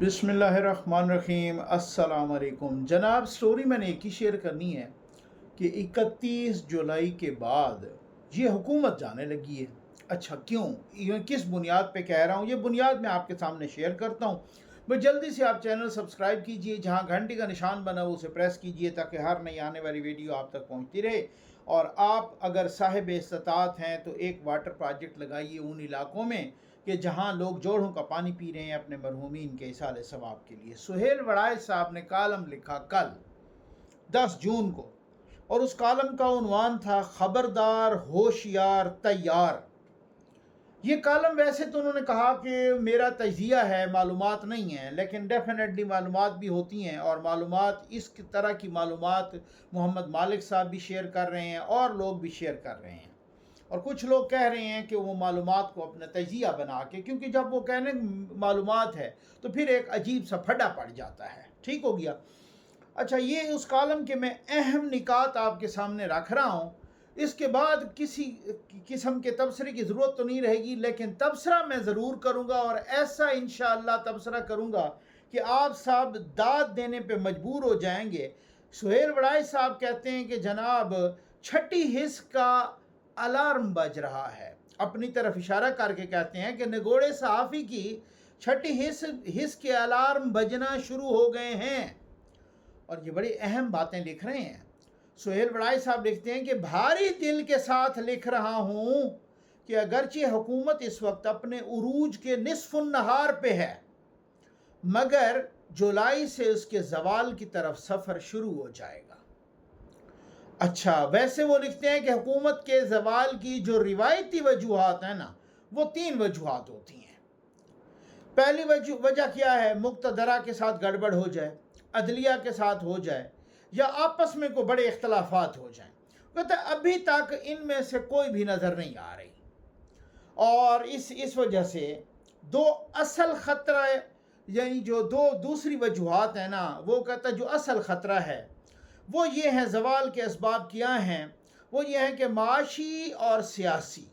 बिस्मिल्लाहिर्रहमानिर्रहीम। अस्सलाम वालेकुम जनाब। स्टोरी मैंने एक ही शेयर करनी है कि 31 जुलाई के बाद ये हुकूमत जाने लगी है। अच्छा क्यों, ये किस बुनियाद पे कह रहा हूँ, ये बुनियाद मैं आपके सामने शेयर करता हूँ। बस जल्दी से आप चैनल सब्सक्राइब कीजिए, जहाँ घंटी का निशान बना हो उसे प्रेस कीजिए ताकि हर नई आने वाली वीडियो आप तक पहुँचती रहे। और आप अगर साहिब इस्तात हैं तो एक वाटर प्रोजेक्ट लगाइए उन इलाकों में कि जहाँ लोग जोड़ों का पानी पी रहे हैं अपने मरहूमीन के इसाले सवाब के लिए। सुहेल वड़ाइच साहब ने कॉलम लिखा कल 10 जून को, और उस कॉलम का उन्वान था खबरदार होशियार तैयार। ये कॉलम वैसे तो उन्होंने कहा कि मेरा तजिया है, मालूमात नहीं है, लेकिन डेफिनेटली मालूमात भी होती हैं, और मालूमात इस तरह की मालूमात मोहम्मद मालिक साहब भी शेयर कर रहे हैं और लोग भी शेयर कर रहे हैं। और कुछ लोग कह रहे हैं कि वो मालूमात को अपना तजिया बना के, क्योंकि जब वो कहने मालूमात है तो फिर एक अजीब सा फटा पड़ जाता है। ठीक हो गया। अच्छा, ये उस कॉलम के मैं अहम निकात आपके सामने रख रहा हूँ। इसके बाद किसी किस्म के तबसरे की ज़रूरत तो नहीं रहेगी, लेकिन तबसरा मैं ज़रूर करूँगा, और ऐसा इंशाअल्लाह तबसरा करूँगा कि आप साहब दाद देने पे मजबूर हो जाएंगे। सुहेल वड़ाइच साहब कहते हैं कि जनाब छठी हिस्स का अलार्म बज रहा है। अपनी तरफ इशारा करके कहते हैं कि निगोड़े सहाफ़ी की छठी हिस्स के अलार्म बजना शुरू हो गए हैं। और ये बड़ी अहम बातें लिख रहे हैं। सुहेल वड़ाइच साहब लिखते हैं कि भारी दिल के साथ लिख रहा हूँ कि अगरचे हुकूमत इस वक्त अपने उरूज के निस्फ़ुन नहार पे है, मगर जुलाई से उसके जवाल की तरफ सफ़र शुरू हो जाएगा। अच्छा, वैसे वो लिखते हैं कि हुकूमत के जवाल की जो रिवायती वजूहात हैं ना, वो 3 वजूहात होती हैं। पहली वजह क्या है, मुक्तदरा के साथ गड़बड़ हो जाए, अदलिया के साथ हो जाए, या आपस में कोई बड़े इख्तलाफात हो जाएं। कहते अभी तक इनमें से कोई भी नज़र नहीं आ रही, और इस वजह से दो असल ख़तरा, यानी जो दो दूसरी वजूहात हैं ना, वो कहता है जो असल ख़तरा है वो ये है, ज़वाल के असबाब क्या हैं, वो ये हैं कि माशी और सियासी,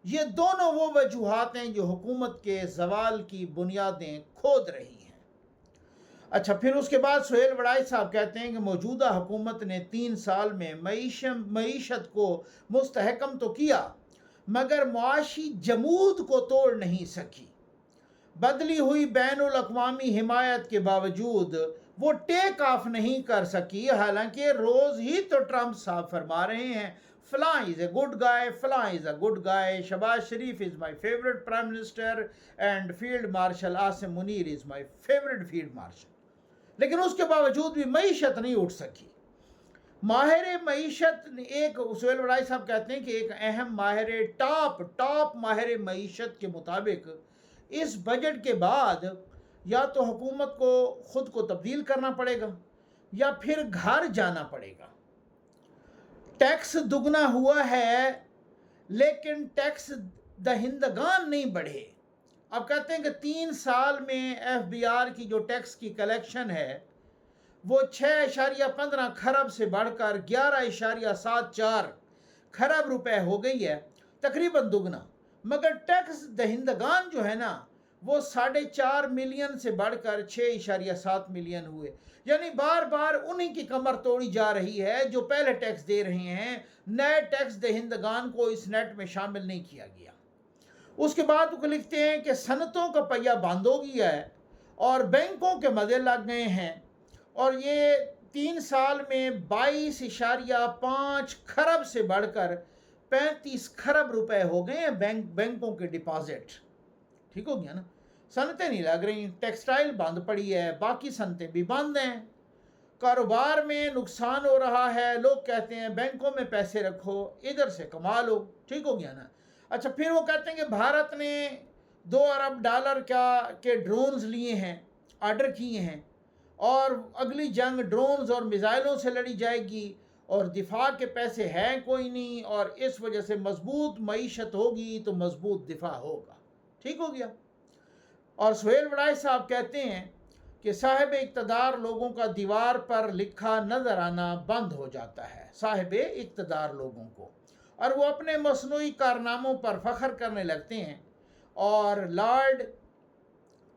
ये दोनों वो वजूहात हैं जो हुकूमत के ज़वाल की बुनियादें खोद रही हैं। अच्छा, फिर उसके बाद सुहेल वड़ाइच साहब कहते हैं कि मौजूदा हुकूमत ने 3 साल में मईशत को मुस्तहकम तो किया, मगर मुआशी जमूद को तोड़ नहीं सकी। बदली हुई बैनुल अक़वामी हिमायत के बावजूद वो टेक ऑफ नहीं कर सकी। हालांकि रोज़ ही तो ट्रंप साहब फरमा रहे हैं फलां इज़ ए गुड गाय, फलां is a good guy, Shahbaz Sharif is my favourite prime minister and field marshal Asim Munir is my favourite field marshal, लेकिन उसके बावजूद भी मईशत नहीं उठ सकी। माहिर मईशत, एक सुहेल वड़ाइच साहब कहते हैं कि एक अहम माहिर टॉप माहिर मईशत के मुताबिक इस बजट के बाद या तो हुकूमत को ख़ुद को तब्दील करना पड़ेगा या फिर घर जाना पड़ेगा। टैक्स दुगना हुआ है, लेकिन टैक्स दहिंदगान नहीं बढ़े। अब कहते हैं कि 3 साल में FBR की जो टैक्स की कलेक्शन है वो 6.15 खरब से बढ़कर 11.74 खरब रुपए हो गई है, तकरीबन दुगना। मगर टैक्स दहिंदगान जो है ना, वो 4.5 मिलियन से बढ़कर 6.7 मिलियन हुए। यानी बार बार उन्हीं की कमर तोड़ी जा रही है जो पहले टैक्स दे रहे हैं। नए टैक्स दहिंदगान को इस नेट में शामिल नहीं किया गया। उसके बाद वो लिखते हैं कि सनतों का पहिया बंद हो गया है और बैंकों के मजे लग गए हैं, और ये 3 साल में 22.5 खरब से बढ़कर 35 खरब रुपए हो गए हैं बैंकों के डिपॉजिट। ठीक हो गया ना। सनतें नहीं लग रही, टेक्सटाइल बंद पड़ी है, बाकी सनतें भी बंद हैं, कारोबार में नुकसान हो रहा है। लोग कहते हैं बैंकों में पैसे रखो, इधर से कमा लो। ठीक हो गया ना। अच्छा, फिर वो कहते हैं कि भारत ने $2 अरब के ड्रोन्स लिए हैं, ऑर्डर किए हैं, और अगली जंग ड्रोन्स और मिसाइलों से लड़ी जाएगी, और दिफा के पैसे हैं कोई नहीं, और इस वजह से मजबूत मईशत होगी तो मजबूत दिफा होगा। ठीक हो गया। और सुहेल वड़ाइच साहब कहते हैं कि साहिब इक़्तिदार लोगों का दीवार पर लिखा नज़र आना बंद हो जाता है, साहिब इक़्तिदार लोगों को, और वो अपने मसनूई कारनामों पर फ़ख्र करने लगते हैं। और लॉर्ड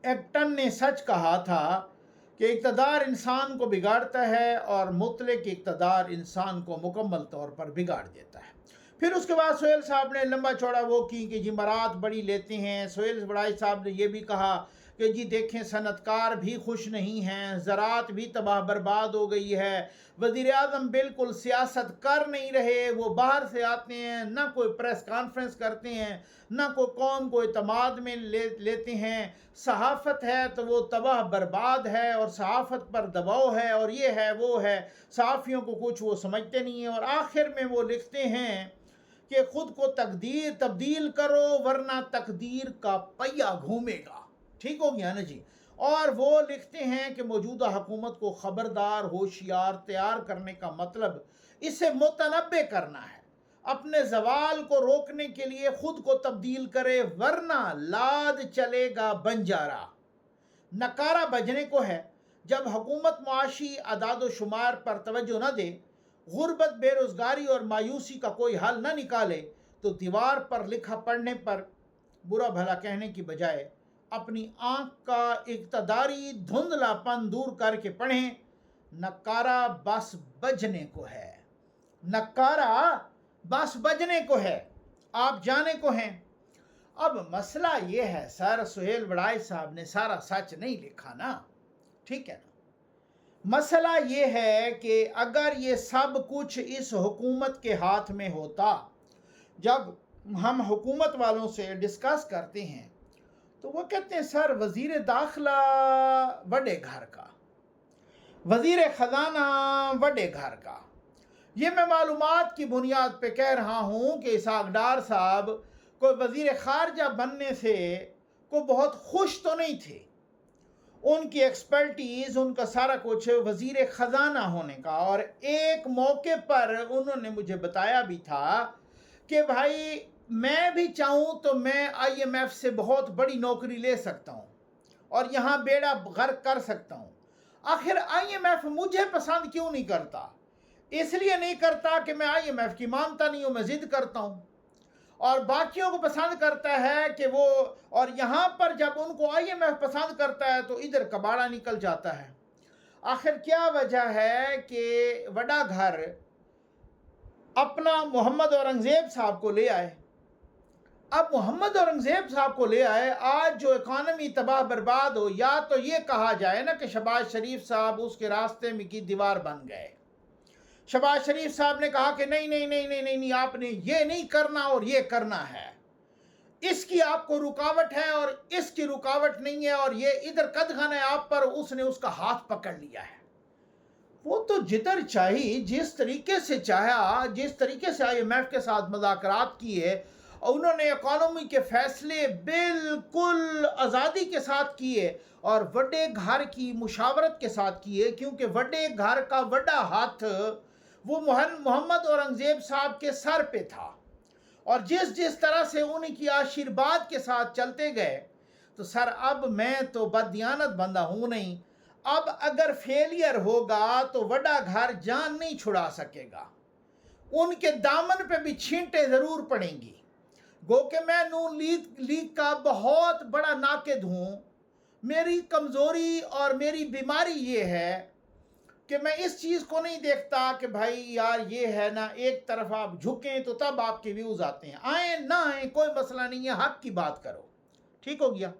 एक्टन ने सच कहा था कि इक़्तिदार इंसान को बिगाड़ता है और मुतलक इक़्तिदार इंसान को मुकम्मल तौर पर बिगाड़ देता है। फिर उसके बाद सोहेल साहब ने लंबा चौड़ा वो की कि जिमरात बड़ी लेते हैं। सोहेल बड़ाई साहब ने ये भी कहा कि जी देखें सनतकार भी खुश नहीं हैं, ज़राअत भी तबाह बर्बाद हो गई है, वज़ीर आज़म बिल्कुल सियासत कर नहीं रहे, वो बाहर से आते हैं, ना कोई प्रेस कॉन्फ्रेंस करते हैं, ना कोई कौम को इतमाद में लेते हैं, सहाफ़त है तो वो तबाह बर्बाद है और सहाफ़त पर दबाव है और ये है वो है, सहाफ़ियों को कुछ वो समझते नहीं हैं। और आखिर में वो लिखते हैं कि ख़ुद को तकदीर तब्दील करो वरना तकदीर का पहिया घूमेगा। ठीक हो गया ना जी। और वो लिखते हैं कि मौजूदा हुकूमत को ख़बरदार होशियार तैयार करने का मतलब इसे मुतनब्बे करना है, अपने ज़वाल को रोकने के लिए ख़ुद को तब्दील करे वरना लाद चलेगा बंजारा। नकारा बजने को है जब हुकूमत मुआशी अदाद व शुमार पर तवज्जो न दे, गुर्बत बेरोज़गारी और मायूसी का कोई हल न निकाले, तो दीवार पर लिखा पढ़ने पर बुरा भला कहने की बजाय अपनी आँख का इक़्तिदारी धुंधलापन दूर करके पढ़ें। नकारा बस बजने को है, नकारा बस बजने को है, आप जाने को हैं। अब मसला ये है सर, सोहेल बड़ाई साहब ने सारा सच नहीं लिखा ना, ठीक है ना। मसला ये है कि अगर ये सब कुछ इस हुकूमत के हाथ में होता, जब हम हुकूमत वालों से डिस्कस करते हैं तो वो कहते हैं सर वज़ीर दाखिला बड़े घर का, वज़ीर ख़जाना बड़े घर का। ये मैं मालूमात की बुनियाद पे कह रहा हूँ कि इसहाक डार साहब को वज़ीर ख़ारजा बनने से को बहुत खुश तो नहीं थे। उनकी एक्सपर्टीज़, उनका सारा कुछ वज़ीर ख़जाना होने का। और एक मौके पर उन्होंने मुझे बताया भी था कि भाई मैं भी चाहूँ तो मैं IMF से बहुत बड़ी नौकरी ले सकता हूँ और यहाँ बेड़ा गर्क कर सकता हूँ। आखिर IMF मुझे पसंद क्यों नहीं करता? इसलिए नहीं करता कि मैं IMF की मानता नहीं हूँ, मैं ज़िद करता हूँ। और बाकियों को पसंद करता है कि वो, और यहाँ पर जब उनको IMF पसंद करता है तो इधर कबाड़ा निकल जाता है। आखिर क्या वजह है कि वड़ा घर अपना मोहम्मद औरंगज़ेब साहब को ले आए। अब मोहम्मद औरंगज़ेब साहब को ले आए, आज जो इकानमी तबाह बर्बाद हो, या तो ये कहा जाए ना कि शहबाज शरीफ साहब उसके रास्ते में की दीवार बन गए। शहबाज शरीफ साहब ने कहा कि नहीं नहीं नहीं नहीं नहीं, नहीं आपने ये नहीं करना और ये करना है, इसकी आपको रुकावट है और इसकी रुकावट नहीं है, और ये इधर कदगन है आप पर, उसने उसका हाथ पकड़ लिया है। वो तो जिधर चाहिए, जिस तरीके से चाहा, जिस तरीके से IMF के साथ मुज़ाकरात किए, और उन्होंने इकॉनमी के फैसले बिल्कुल आज़ादी के साथ किए और बड़े घर की मुशावरत के साथ किए, क्योंकि बड़े घर का बड़ा हाथ वो मोहम्मद औरंगज़ेब साहब के सर पे था। और जिस जिस तरह से उनकी आशीर्वाद के साथ चलते गए, तो सर अब मैं तो बददियानत बंदा हूँ नहीं, अब अगर फेलियर होगा तो बड़ा घर जान नहीं छुड़ा सकेगा, उनके दामन पे भी छींटे ज़रूर पड़ेंगी। गो कि मैं नून लीग का बहुत बड़ा नाक़िद हूँ। मेरी कमज़ोरी और मेरी बीमारी ये है कि मैं इस चीज़ को नहीं देखता कि भाई यार ये है ना, एक तरफ आप झुकें तो तब आपके व्यूज़ आते हैं, आए ना आए कोई मसला नहीं है, हक की बात करो, ठीक हो गया।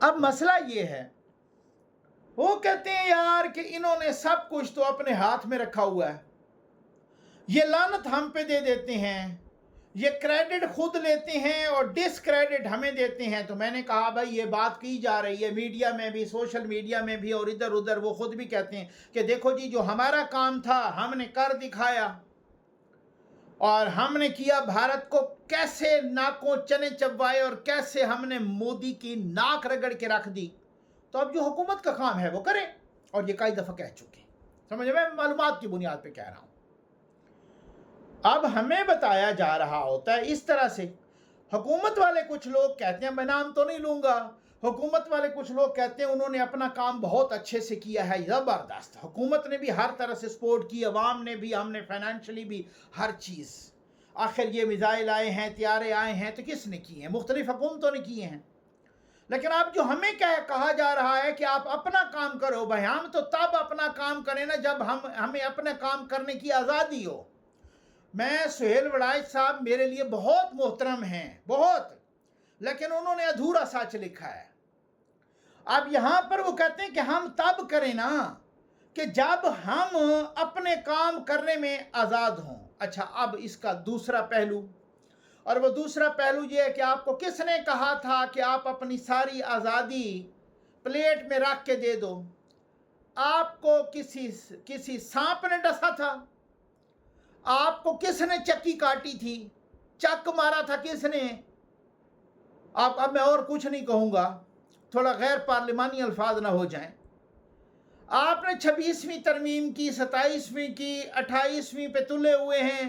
अब मसला ये है, वो कहते हैं यार कि इन्होंने सब कुछ तो अपने हाथ में रखा हुआ है, ये लानत हम पे दे देते हैं, ये क्रेडिट खुद लेते हैं और डिसक्रेडिट हमें देते हैं। तो मैंने कहा भाई ये बात की जा रही है मीडिया में भी, सोशल मीडिया में भी, और इधर उधर वो खुद भी कहते हैं कि देखो जी जो हमारा काम था हमने कर दिखाया, और हमने किया, भारत को कैसे नाकों चने चबवाए और कैसे हमने मोदी की नाक रगड़ के रख दी। तो अब जो हुकूमत का काम है वो करें, और ये कई दफ़ा कह चुके, समझ में, मालूमात की बुनियाद पे कह रहा हूँ। अब हमें बताया जा रहा होता है इस तरह से, हुकूमत वाले कुछ लोग कहते हैं, मैं नाम तो नहीं लूँगा, हुकूमत वाले कुछ लोग कहते हैं उन्होंने अपना काम बहुत अच्छे से किया है, ज़बरदस्त, हुकूमत ने भी हर तरह से सपोर्ट की, अवाम ने भी, हमने फाइनेंशियली भी, हर चीज़। आखिर ये मिज़ाइल आए हैं, त्यारे आए हैं तो किसने किए हैं? मुख्तलिफ हुकूमतों ने किए हैं। لیکن اب جو ہمیں کہا جا رہا ہے کہ آپ اپنا کام کرو، بھائی ہم تو تب اپنا کام کریں نا جب ہمیں اپنے کام کرنے کی آزادی ہو۔ میں سہیل وڑائچ صاحب میرے لیے بہت محترم ہیں، بہت، لیکن انہوں نے ادھورا سچ لکھا ہے۔ اب یہاں پر وہ کہتے ہیں کہ ہم تب کریں نا کہ جب ہم اپنے کام کرنے میں آزاد ہوں۔ اچھا، اب اس کا دوسرا پہلو، اور وہ دوسرا پہلو یہ ہے کہ آپ کو کس نے کہا تھا کہ آپ اپنی ساری آزادی پلیٹ میں رکھ کے دے دو؟ آپ کو کسی سانپ نے ڈسا تھا؟ آپ کو کس نے چکی کاٹی تھی؟ چک مارا تھا کس نے؟ اب میں اور کچھ نہیں کہوں گا، تھوڑا غیر پارلیمانی الفاظ نہ ہو جائیں۔ آپ نے 26ویں ترمیم کی، 27ویں کی، 28ویں پہ تلے ہوئے ہیں،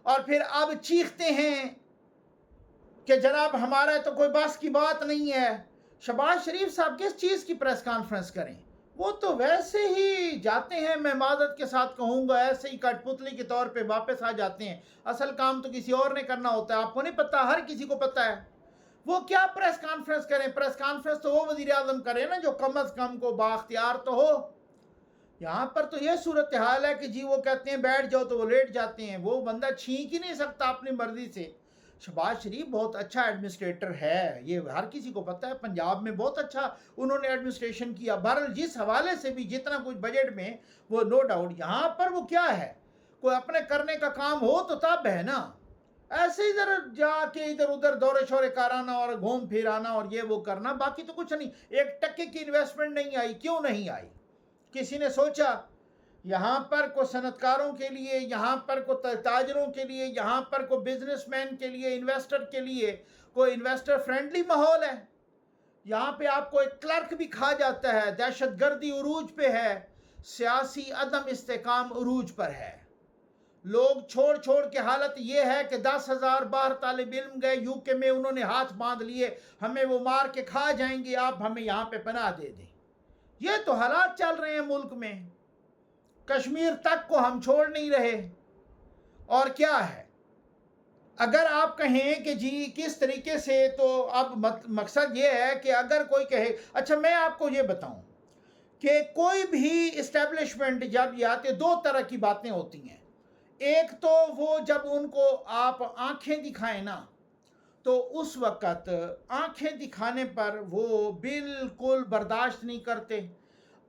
اور پھر اب چیختے ہیں کہ جناب ہمارا تو کوئی بس کی بات نہیں ہے۔ شہباز شریف صاحب کس چیز کی پریس کانفرنس کریں؟ وہ تو ویسے ہی جاتے ہیں، میں معذرت کے ساتھ کہوں گا، ایسے ہی کٹ پتلی کے طور پہ واپس آ جاتے ہیں۔ اصل کام تو کسی اور نے کرنا ہوتا ہے، آپ کو نہیں پتہ، ہر کسی کو پتہ ہے۔ وہ کیا پریس کانفرنس کریں؟ پریس کانفرنس تو وہ وزیر اعظم کرے نا جو کم از کم کو بااختیار تو ہو۔ یہاں پر تو یہ صورتحال ہے کہ جی وہ کہتے ہیں بیٹھ جاؤ تو وہ لیٹ جاتے ہیں، وہ بندہ چھینک ہی نہیں سکتا اپنی مرضی سے۔ شہباز شریف بہت اچھا ایڈمنسٹریٹر ہے، یہ ہر کسی کو پتہ ہے، پنجاب میں بہت اچھا انہوں نے ایڈمنسٹریشن کیا، بہرحال جس حوالے سے بھی جتنا کچھ بجٹ میں وہ نو ڈاؤٹ۔ یہاں پر وہ کیا ہے، کوئی اپنے کرنے کا کام ہو تو تب ہے نا، ایسے ہی ادھر جا کے ادھر ادھر دورے شورے کرانا اور گھوم پھر آنا اور یہ وہ کرنا، باقی تو کچھ نہیں۔ ایک ٹکے کی انویسٹمنٹ نہیں آئی، کیوں نہیں آئی؟ کسی نے سوچا یہاں پر کو صنعت کاروں کے لیے، یہاں پر کو تاجروں کے لیے، یہاں پر کو بزنس مین کے لیے، انویسٹر کے لیے کوئی انویسٹر فرینڈلی ماحول ہے؟ یہاں پہ آپ کو ایک کلرک بھی کھا جاتا ہے، دہشت گردی عروج پہ ہے، سیاسی عدم استحکام عروج پر ہے۔ لوگ چھوڑ کے حالت یہ ہے کہ 10,000 باہر طالب علم گئے یو کے میں، انہوں نے ہاتھ باندھ لیے، ہمیں وہ مار کے کھا جائیں گے، آپ ہمیں یہاں پہ پناہ دے دیں۔ یہ تو حالات چل رہے ہیں ملک میں، کشمیر تک کو ہم چھوڑ نہیں رہے۔ اور کیا ہے، اگر آپ کہیں کہ جی کس طریقے سے، تو اب مقصد یہ ہے کہ اگر کوئی کہے، اچھا میں آپ کو یہ بتاؤں کہ کوئی بھی اسٹیبلشمنٹ جب یہ آتے، دو طرح کی باتیں ہوتی ہیں۔ ایک تو وہ جب ان کو آپ آنکھیں دکھائیں نا، تو اس وقت آنکھیں دکھانے پر وہ بالکل برداشت نہیں کرتے۔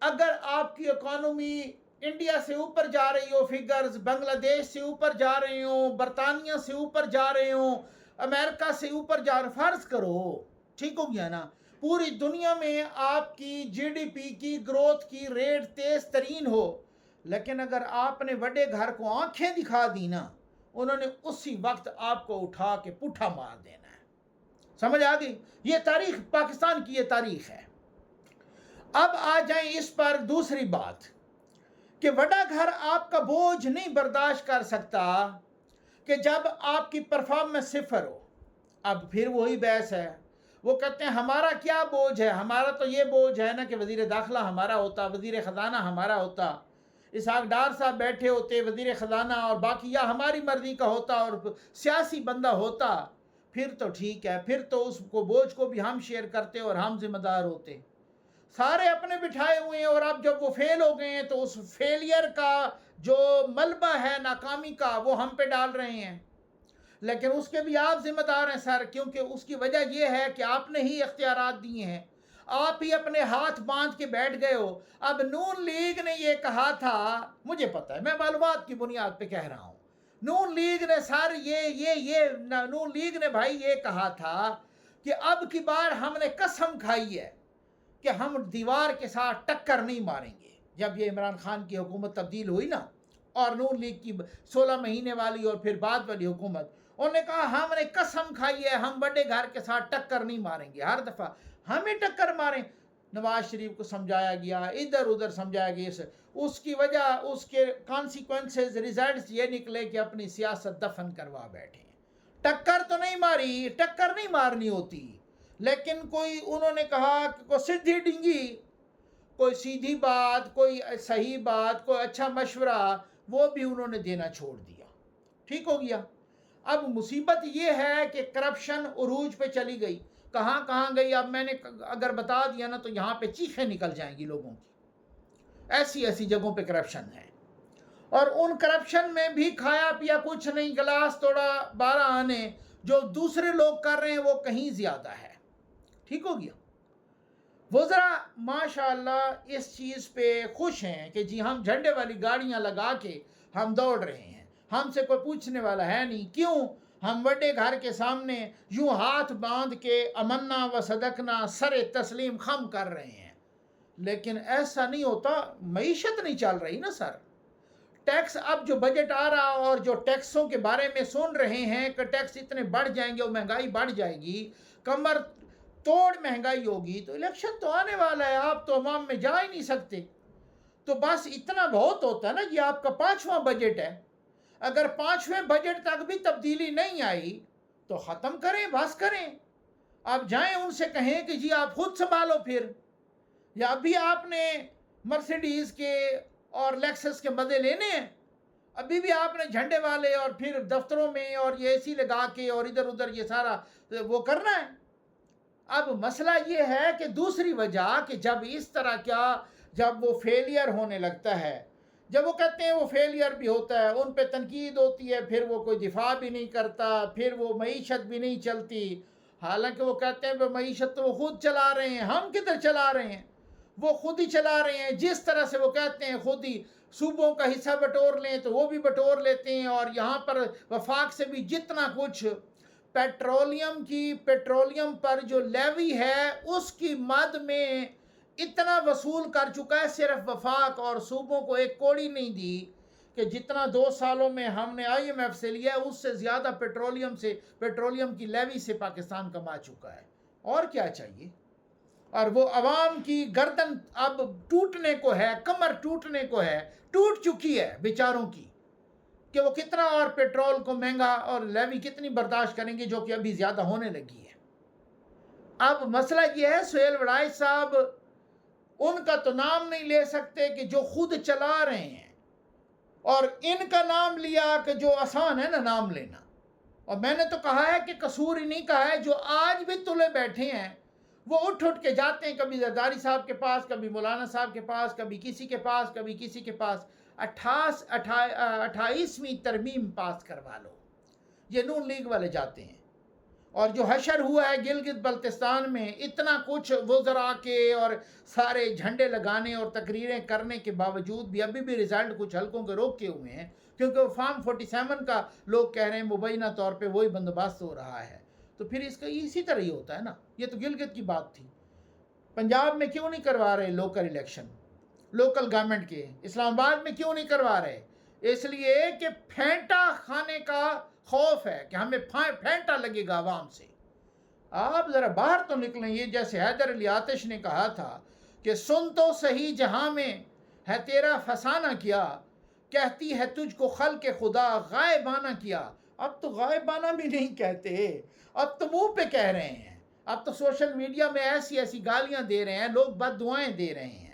اگر آپ کی اکانومی انڈیا سے اوپر جا رہی ہو، فگرز بنگلہ دیش سے اوپر جا رہے ہوں، برطانیہ سے اوپر جا رہے ہوں، امریکہ سے اوپر جا رہے، فرض کرو ٹھیک ہو گیا نا، پوری دنیا میں آپ کی جی ڈی پی کی گروتھ کی ریٹ تیز ترین ہو، لیکن اگر آپ نے بڑے گھر کو آنکھیں دکھا دی نا، انہوں نے اسی وقت آپ کو اٹھا کے پٹھا مار دینا ہے۔ سمجھ آ گئی؟ یہ تاریخ پاکستان کی، یہ تاریخ ہے۔ اب آ جائیں اس پر دوسری بات کہ بڑا گھر آپ کا بوجھ نہیں برداشت کر سکتا کہ جب آپ کی پرفارمنس صفر ہو۔ اب پھر وہی بحث ہے، وہ کہتے ہیں ہمارا کیا بوجھ ہے، ہمارا تو یہ بوجھ ہے نا کہ وزیر داخلہ ہمارا ہوتا، وزیر خزانہ ہمارا ہوتا، اسحاق ڈار صاحب بیٹھے ہوتے وزیر خزانہ، اور باقی یا ہماری مرضی کا ہوتا اور سیاسی بندہ ہوتا، پھر تو ٹھیک ہے، پھر تو اس کو بوجھ کو بھی ہم شیئر کرتے اور ہم ذمہ دار ہوتے۔ سارے اپنے بٹھائے ہوئے ہیں، اور اب جب وہ فیل ہو گئے ہیں تو اس فیلئر کا جو ملبہ ہے ناکامی کا، وہ ہم پہ ڈال رہے ہیں، لیکن اس کے بھی آپ ذمہ دار ہیں سر، کیونکہ اس کی وجہ یہ ہے کہ آپ نے ہی اختیارات دیے ہیں، آپ ہی اپنے ہاتھ باندھ کے بیٹھ گئے ہو۔ اب نون لیگ نے یہ کہا تھا، مجھے پتہ ہے، میں معلومات کی بنیاد پہ کہہ رہا ہوں، نون لیگ نے سر نون لیگ نے بھائی یہ کہا تھا کہ اب کی بار ہم نے قسم کھائی ہے کہ ہم دیوار کے ساتھ ٹکر نہیں ماریں گے۔ جب یہ عمران خان کی حکومت تبدیل ہوئی نا، اور نون لیگ کی 16 مہینے والی اور پھر بعد والی حکومت، انہوں نے کہا ہم نے قسم کھائی ہے ہم بڑے گھر کے ساتھ ٹکر نہیں ماریں گے، ہر دفعہ ہمیں ٹکر ماریں۔ نواز شریف کو سمجھایا گیا، ادھر ادھر سمجھایا گیا، اس کی وجہ، اس کے کانسیکوینسز، ریزلٹس یہ نکلے کہ اپنی سیاست دفن کروا بیٹھے۔ ٹکر تو نہیں ماری، ٹکر نہیں مارنی ہوتی، لیکن کوئی انہوں نے کہا کہ کوئی سیدھی ڈنگی، کوئی سیدھی بات، کوئی صحیح بات، کوئی اچھا مشورہ، وہ بھی انہوں نے دینا چھوڑ دیا۔ ٹھیک ہو گیا؟ اب مصیبت یہ ہے کہ کرپشن عروج پہ چلی گئی۔ کہاں کہاں گئی، اب میں نے اگر بتا دیا نا تو یہاں پہ چیخیں نکل جائیں گی لوگوں کی. ایسی ایسی جگہوں پہ کرپشن ہے، اور ان کرپشن میں بھی کھایا پیا کچھ نہیں، گلاس توڑا 12 آنے. جو دوسرے لوگ کر رہے ہیں وہ کہیں زیادہ ہے. ٹھیک ہو گیا. وہ ذرا ماشاء اللہ اس چیز پہ خوش ہیں کہ جی ہم جھنڈے والی گاڑیاں لگا کے ہم دوڑ رہے ہیں، ہم سے کوئی پوچھنے والا ہے نہیں. کیوں؟ ہم بڑے گھر کے سامنے یوں ہاتھ باندھ کے امنا و صدقنا سر تسلیم خم کر رہے ہیں. لیکن ایسا نہیں ہوتا، معیشت نہیں چل رہی نا سر. ٹیکس اب جو بجٹ آ رہا اور جو ٹیکسوں کے بارے میں سن رہے ہیں کہ ٹیکس اتنے بڑھ جائیں گے اور مہنگائی بڑھ جائے گی، کمر توڑ مہنگائی ہوگی، تو الیکشن تو آنے والا ہے، آپ تو عوام میں جا ہی نہیں سکتے. تو بس اتنا بہت ہوتا ہے نا. یہ آپ کا 5واں بجٹ ہے. اگر 5ویں بجٹ تک بھی تبدیلی نہیں آئی تو ختم کریں، بس کریں. آپ جائیں ان سے کہیں کہ جی آپ خود سنبھالو پھر. یا ابھی آپ نے مرسیڈیز کے اور لیکسس کے مزے لینے ہیں؟ ابھی بھی آپ نے جھنڈے والے اور پھر دفتروں میں اور یہ اے سی لگا کے اور ادھر ادھر یہ سارا وہ کرنا ہے. اب مسئلہ یہ ہے کہ دوسری وجہ کہ جب اس طرح کیا، جب وہ فیلئر ہونے لگتا ہے، جب وہ کہتے ہیں وہ فیلئر بھی ہوتا ہے، ان پہ تنقید ہوتی ہے، پھر وہ کوئی دفاع بھی نہیں کرتا، پھر وہ معیشت بھی نہیں چلتی. حالانکہ وہ کہتے ہیں وہ معیشت تو وہ خود چلا رہے ہیں. ہم کدھر چلا رہے ہیں؟ وہ خود ہی چلا رہے ہیں. جس طرح سے وہ کہتے ہیں خود ہی صوبوں کا حصہ بٹور لیں تو وہ بھی بٹور لیتے ہیں. اور یہاں پر وفاق سے بھی جتنا کچھ پیٹرولیم پر جو لیوی ہے اس کی مد میں اتنا وصول کر چکا ہے، صرف وفاق اور صوبوں کو ایک کوڑی نہیں دی کہ جتنا 2 سالوں میں ہم نے IMF سے لیا ہے اس سے زیادہ پیٹرولیم کی لیوی سے پاکستان کما چکا ہے. اور کیا چاہیے؟ اور وہ عوام کی گردن اب ٹوٹنے کو ہے، کمر ٹوٹنے کو ہے، ٹوٹ چکی ہے بیچاروں کی، کہ وہ کتنا اور پیٹرول کو مہنگا اور لیوی کتنی برداشت کریں گے، جو کہ ابھی زیادہ ہونے لگی ہے. اب مسئلہ یہ ہے سہیل وڑائچ صاحب ان کا تو نام نہیں لے سکتے کہ جو خود چلا رہے ہیں، اور ان کا نام لیا کہ جو آسان ہے نا نام لینا. اور میں نے تو کہا ہے کہ قصور ہی نہیں کہا ہے، جو آج بھی تلے بیٹھے ہیں وہ اٹھ کے جاتے ہیں، کبھی زرداری صاحب کے پاس، کبھی مولانا صاحب کے پاس، کبھی کسی کے پاس، کبھی کسی کے پاس. 28ویں ترمیم پاس کروا لو، یہ نون لیگ والے جاتے ہیں. اور جو حشر ہوا ہے گلگت بلتستان میں، اتنا کچھ وزراء کے اور سارے جھنڈے لگانے اور تقریریں کرنے کے باوجود بھی ابھی بھی رزلٹ کچھ حلقوں کے روکے ہوئے ہیں، کیونکہ وہ فارم 47 کا لوگ کہہ رہے ہیں مبینہ طور پہ وہی بندوبست ہو رہا ہے. تو پھر اس کا اسی طرح ہی ہوتا ہے نا. یہ تو گلگت کی بات تھی. پنجاب میں کیوں نہیں کروا رہے لوکل الیکشن لوکل گورنمنٹ کے؟ اسلام آباد میں کیوں نہیں کروا رہے؟ اس لیے کہ پھینٹا کھانے کا خوف ہے کہ ہمیں پھینٹا لگے گا عوام سے. آپ ذرا باہر تو نکلیں. یہ جیسے حیدر علی آتش نے کہا تھا کہ سن تو صحیح جہاں میں ہے تیرا فسانہ کیا، کہتی ہے تجھ کو خلق خدا غائبانہ کیا. اب تو غائبانہ بھی نہیں کہتے، اب تو منہ پہ کہہ رہے ہیں. اب تو سوشل میڈیا میں ایسی گالیاں دے رہے ہیں، لوگ بد دعائیں دے رہے ہیں.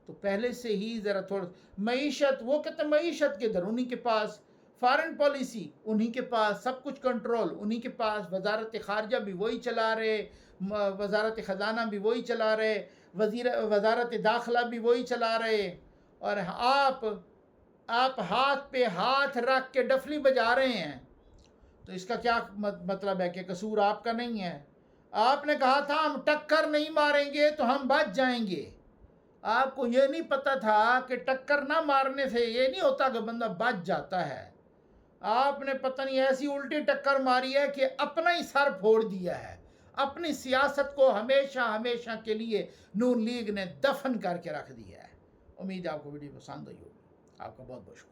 تو پہلے سے ہی ذرا تھوڑا معیشت، وہ کہتے ہیں معیشت کے در انہی کے پاس، فارن پالیسی انہی کے پاس، سب کچھ کنٹرول انہی کے پاس، وزارت خارجہ بھی وہی چلا رہے، وزارت خزانہ بھی وہی چلا رہے، وزارت داخلہ بھی وہی چلا رہے. اور آپ ہاتھ پہ ہاتھ رکھ کے ڈفلی بجا رہے ہیں. تو اس کا کیا مطلب ہے کہ قصور آپ کا نہیں ہے؟ آپ نے کہا تھا ہم ٹکر نہیں ماریں گے تو ہم بچ جائیں گے. آپ کو یہ نہیں پتا تھا کہ ٹکر نہ مارنے سے یہ نہیں ہوتا کہ بندہ بچ جاتا ہے. آپ نے پتہ نہیں ایسی الٹی ٹکر ماری ہے کہ اپنا ہی سر پھوڑ دیا ہے. اپنی سیاست کو ہمیشہ کے لیے نون لیگ نے دفن کر کے رکھ دیا ہے. امید ہے آپ کو ویڈیو پسند آئی ہوگی. آپ کا بہت بہت شکریہ.